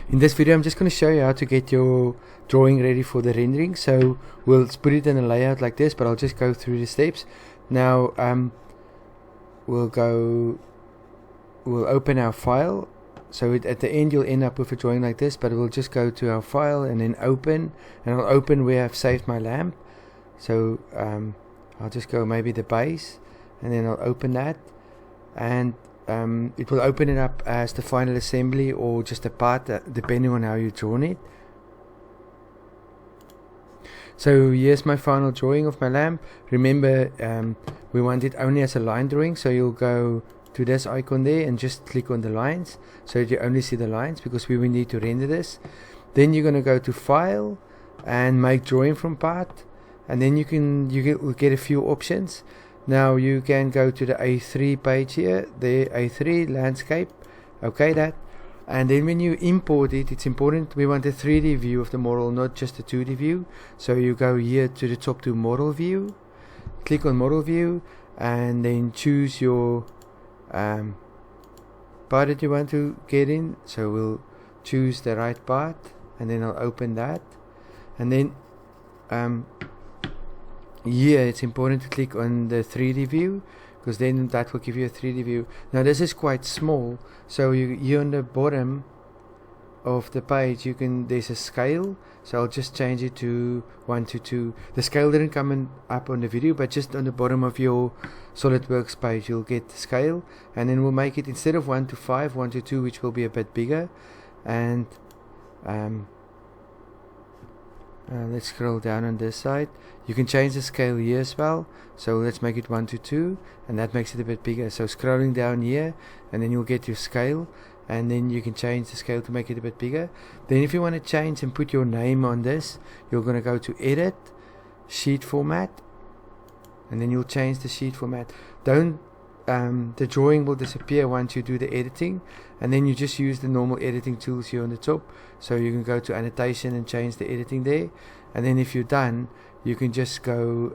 In this video I'm just going to show you how to get your drawing ready for the rendering. So we'll put it in a layout like this, but I'll just go through the steps. Now we'll open our file. So at the end you'll end up with a drawing like this, but we'll just go to our file and then open, and I'll open where I've saved my lamp. So I'll just go maybe the base, and then I'll open that, and it will open it up as the final assembly or just a part, depending on how you've drawn it. So here's my final drawing of my lamp. Remember, we want it only as a line drawing, so you'll go to this icon there and just click on the lines so that you only see the lines, because we will need to render this. Then you're going to go to file and make drawing from part, and then you get a few options. Now you can go to the A3 page here, the A3 landscape, okay, that, and then when you import it, it's important, we want a 3D view of the model, not just a 2D view. So you go here to the top to model view, click on model view, and then choose your part that you want to get in. So we'll choose the right part, and then I'll open that, and then here it's important to click on the 3D view, because then that will give you a 3D view. Now this is quite small, so here on the bottom of the page there's a scale, so I'll just change it to 1:2. The scale didn't come up on the video, but just on the bottom of your SolidWorks page you'll get the scale, and then we'll make it, instead of 1:5, 1:2, which will be a bit bigger. And let's scroll down on this side. You can change the scale here as well, so let's make it 1:2, and that makes it a bit bigger. So scrolling down here, and then you'll get your scale, and then you can change the scale to make it a bit bigger. Then if you want to change and put your name on this, you're going to go to edit, sheet format, and then you'll change the sheet format. The drawing will disappear once you do the editing, and then you just use the normal editing tools here on the top. So you can go to annotation and change the editing there, and then if you're done, you can just go